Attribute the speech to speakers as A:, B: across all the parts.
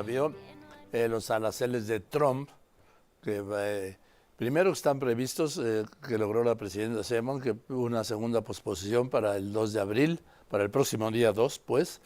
A: vio los aranceles de Trump, que primero están previstos, que logró la presidenta Sheinbaum, que hubo una segunda posposición para el 2 de abril, para el próximo día 2, pues,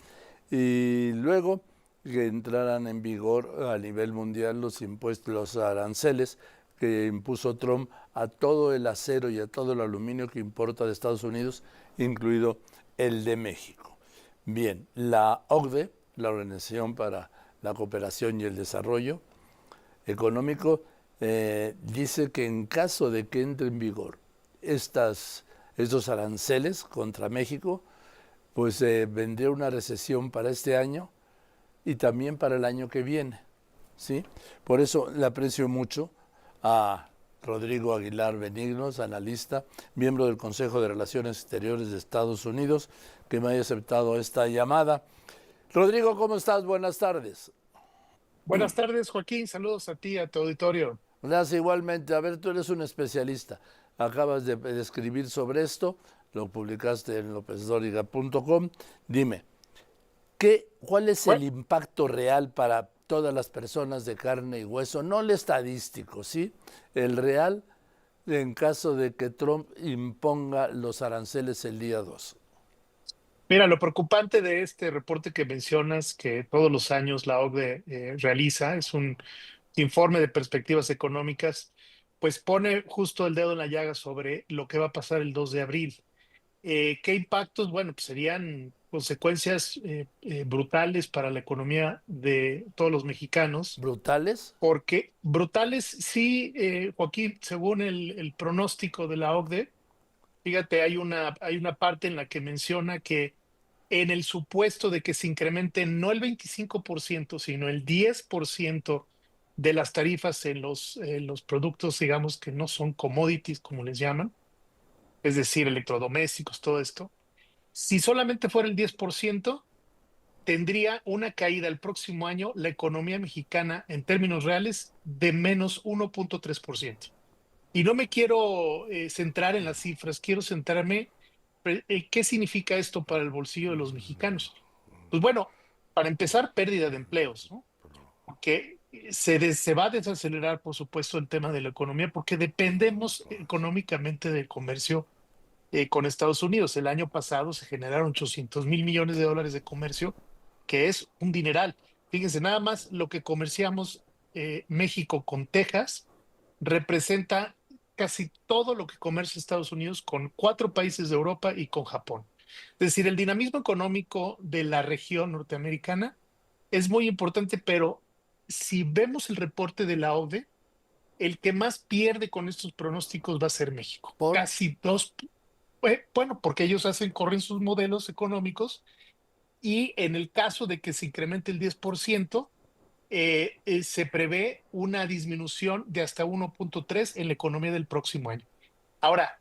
A: y luego que entraran en vigor a nivel mundial los impuestos, los aranceles que impuso Trump a todo el acero y a todo el aluminio que importa de Estados Unidos, incluido el de México. Bien, la OCDE, la Organización para la Cooperación y el Desarrollo Económico, dice que en caso de que entre en vigor estos aranceles contra México, pues vendría una recesión para este año y también para el año que viene, ¿sí? Por eso le aprecio mucho a Rodrigo Aguilar Benignos, analista, miembro del Consejo de Relaciones Exteriores de Estados Unidos, que me haya aceptado esta llamada. Rodrigo, ¿cómo estás? Buenas tardes.
B: Buenas tardes, Joaquín. Saludos a ti, a tu auditorio.
A: Gracias igualmente. A ver, tú eres un especialista. Acabas de escribir sobre esto, lo publicaste en lopezdoriga.com. Dime, ¿cuál es el
B: Bueno,
A: impacto real para todas las personas de carne y hueso? No el estadístico, ¿sí? El real en caso de que Trump imponga los aranceles el día 2.
B: mira, lo preocupante de este reporte que mencionas, que todos los años la OCDE realiza, es un informe de perspectivas económicas, pues pone justo el dedo en la llaga sobre lo que va a pasar el 2 de abril. ¿Qué impactos? Bueno, pues serían consecuencias brutales para la economía de todos los mexicanos,
A: ¿Brutales?
B: porque brutales, sí, Joaquín, según el pronóstico de la OCDE. Fíjate, hay una parte en la que menciona que en el supuesto de que se incremente no el 25%, sino el 10% de las tarifas en los productos, digamos, que no son commodities, como les llaman, es decir, electrodomésticos, todo esto, si solamente fuera el 10%, tendría una caída el próximo año la economía mexicana en términos reales de menos 1.3%. Y no me quiero centrar en las cifras, quiero centrarme en qué significa esto para el bolsillo de los mexicanos. Pues bueno, para empezar, pérdida de empleos, ¿no? Porque se va a desacelerar, por supuesto, el tema de la economía, porque dependemos económicamente del comercio con Estados Unidos. El año pasado se generaron 800.000 millones de dólares de comercio, que es un dineral. Fíjense, nada más lo que comerciamos México con Texas representa casi todo lo que comercia Estados Unidos con 4 países de Europa y con Japón. Es decir, el dinamismo económico de la región norteamericana es muy importante, pero si vemos el reporte de la OCDE, el que más pierde con estos pronósticos va a ser México.
A: ¿Por?
B: Casi dos, bueno, porque ellos corren sus modelos económicos y en el caso de que se incremente el 10%, se prevé una disminución de hasta 1.3 en la economía del próximo año. Ahora,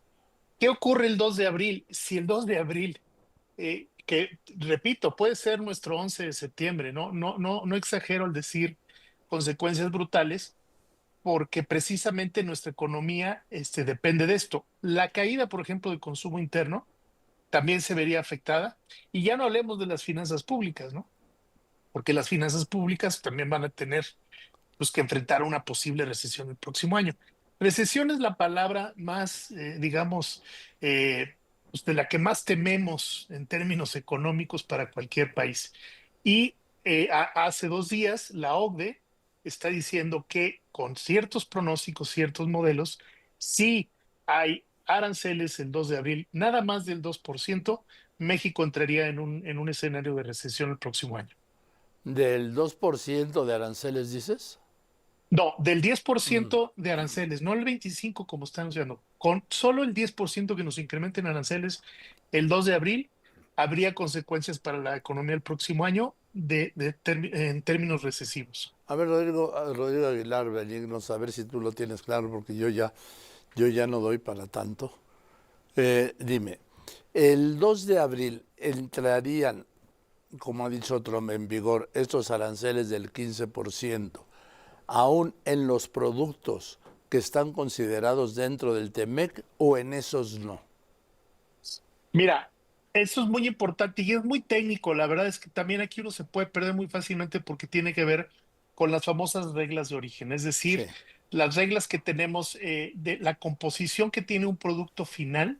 B: ¿qué ocurre el 2 de abril? Si el 2 de abril, que repito, puede ser nuestro 11 de septiembre, ¿no? No exagero al decir consecuencias brutales, porque precisamente nuestra economía depende de esto. La caída, por ejemplo, del consumo interno también se vería afectada, y ya no hablemos de las finanzas públicas, ¿no? Porque las finanzas públicas también van a tener pues, que enfrentar una posible recesión el próximo año. Recesión es la palabra más, digamos, pues de la que más tememos en términos económicos para cualquier país. Y hace 2 días la OCDE está diciendo que con ciertos pronósticos, ciertos modelos, si hay aranceles el 2 de abril, nada más del 2%, México entraría en un escenario de recesión el próximo año.
A: ¿Del 2% de aranceles dices?
B: No, del diez por
A: Mm.
B: ciento de aranceles, no el 25 como están anunciando. Con solo el 10% que nos incrementen aranceles el 2 de abril, habría consecuencias para la economía el próximo año en términos recesivos.
A: A ver, Rodrigo Aguilar Benignos, a ver si tú lo tienes claro, porque yo ya no doy para tanto. Dime, el 2 de abril entrarían, como ha dicho Trump, en vigor estos aranceles del 15%, aún en los productos que están considerados dentro del TEMEC o en esos no.
B: Mira, eso es muy importante y es muy técnico. La verdad es que también aquí uno se puede perder muy fácilmente porque tiene que ver con las famosas reglas de origen, es decir,
A: Sí,
B: las reglas que tenemos de la composición que tiene un producto final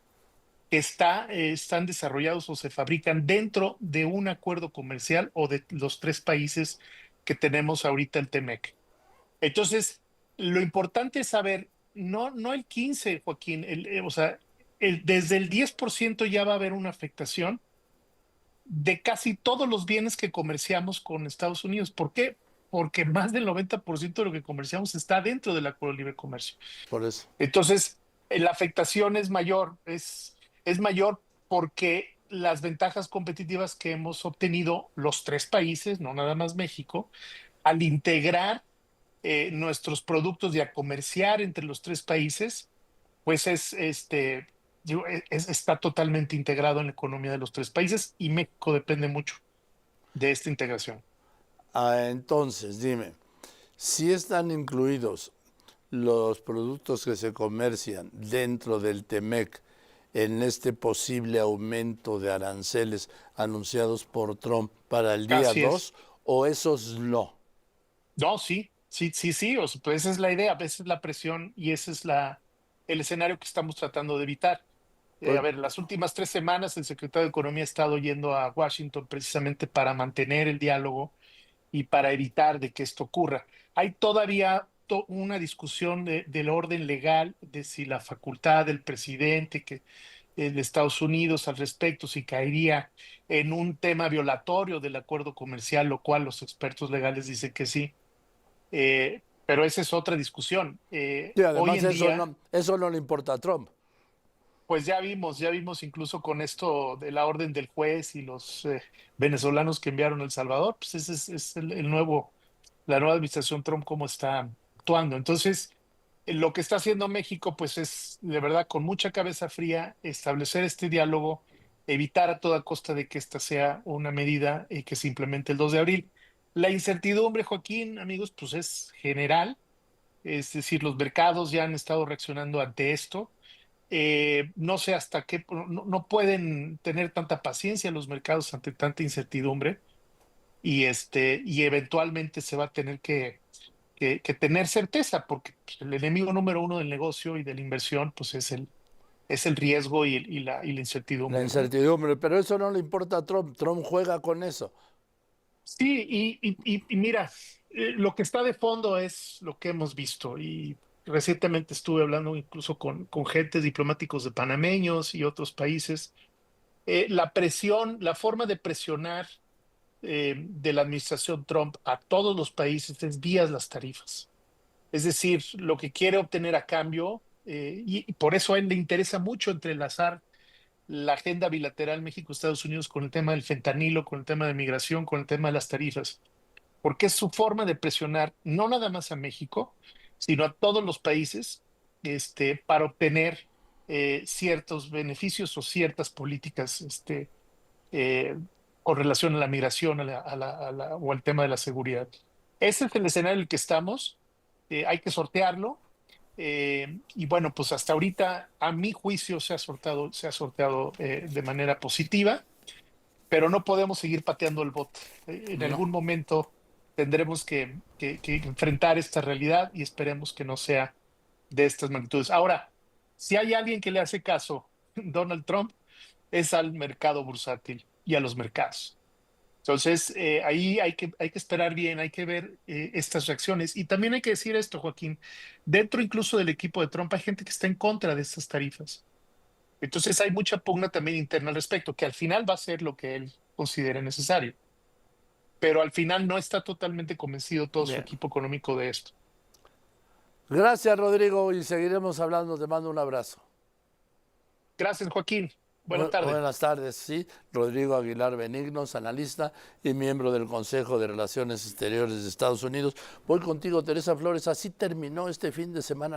B: que están desarrollados o se fabrican dentro de un acuerdo comercial o de los tres países que tenemos ahorita el TEMEC. Entonces, lo importante es saber, no el 15, Joaquín, o sea, desde el 10% ya va a haber una afectación de casi todos los bienes que comerciamos con Estados Unidos. ¿Por qué? Porque más del 90% de lo que comerciamos está dentro del Acuerdo de Libre Comercio.
A: por eso.
B: Entonces, la afectación es mayor, es mayor porque las ventajas competitivas que hemos obtenido los tres países, no nada más México, al integrar nuestros productos y a comerciar entre los tres países, pues está totalmente integrado en la economía de los tres países y México depende mucho de esta integración.
A: Entonces, dime, si están incluidos los productos que se comercian dentro del TEMEC en este posible aumento de aranceles anunciados por Trump para el día
B: Así
A: 2,
B: es.
A: o esos no.
B: No, sí, sí, sí, sí. O sea, pues esa es la idea, esa es la presión y ese es el escenario que estamos tratando de evitar. A
A: Pues,
B: ver, las últimas 3 semanas el secretario de Economía ha estado yendo a Washington precisamente para mantener el diálogo y para evitar de que esto ocurra. Hay todavía una discusión del orden legal, de si la facultad del presidente de Estados Unidos al respecto, si caería en un tema violatorio del acuerdo comercial, lo cual los expertos legales dicen que sí. Pero esa es otra discusión.
A: sí,
B: Hoy
A: además
B: en día,
A: eso no le importa a Trump.
B: pues ya vimos incluso con esto de la orden del juez y los venezolanos que enviaron a El Salvador, pues ese es la nueva administración Trump cómo está actuando. Entonces, lo que está haciendo México, pues es de verdad con mucha cabeza fría establecer este diálogo, evitar a toda costa de que esta sea una medida que se implemente el 2 de abril. La incertidumbre, Joaquín, amigos, pues es general, es decir, los mercados ya han estado reaccionando ante esto. No sé hasta qué, no pueden tener tanta paciencia los mercados ante tanta incertidumbre y eventualmente se va a tener que tener certeza, porque pues, el enemigo número uno del negocio y de la inversión, pues es el riesgo y la
A: La
B: incertidumbre, ¿no?
A: incertidumbre, pero eso no le importa a Trump. Trump juega con eso.
B: Sí, y mira, lo que está de fondo es lo que hemos visto y recientemente estuve hablando incluso con gentes diplomáticos de panameños y otros países. La presión, la forma de presionar de la administración Trump a todos los países es vía las tarifas. Es decir, lo que quiere obtener a cambio, y por eso a él le interesa mucho entrelazar la agenda bilateral México-Estados Unidos con el tema del fentanilo, con el tema de migración, con el tema de las tarifas, porque es su forma de presionar no nada más a México, sino a todos los países para obtener ciertos beneficios o ciertas políticas eh, con relación a la migración o al tema de la seguridad. Ese es el escenario en el que estamos. Hay que sortearlo. Y bueno, pues hasta ahorita, a mi juicio, se ha sorteado de manera positiva, pero no podemos seguir pateando el bote. En
A: No.
B: algún momento tendremos que enfrentar esta realidad y esperemos que no sea de estas magnitudes. Ahora, si hay alguien que le hace caso, Donald Trump, es al mercado bursátil y a los mercados. Entonces, ahí hay que esperar bien, hay que ver estas reacciones. Y también hay que decir esto, Joaquín, dentro incluso del equipo de Trump hay gente que está en contra de estas tarifas. Entonces, hay mucha pugna también interna al respecto, que al final va a ser lo que él considere necesario. Pero al final no está totalmente convencido todo su
A: Bien.
B: equipo económico de esto.
A: Gracias, Rodrigo, y seguiremos hablando. Te mando un abrazo.
B: Gracias, Joaquín. Buena tarde.
A: Buenas tardes, sí. Rodrigo Aguilar Benignos, analista y miembro del Consejo de Relaciones Exteriores de Estados Unidos. Voy contigo, Teresa Flores. Así terminó este fin de semana.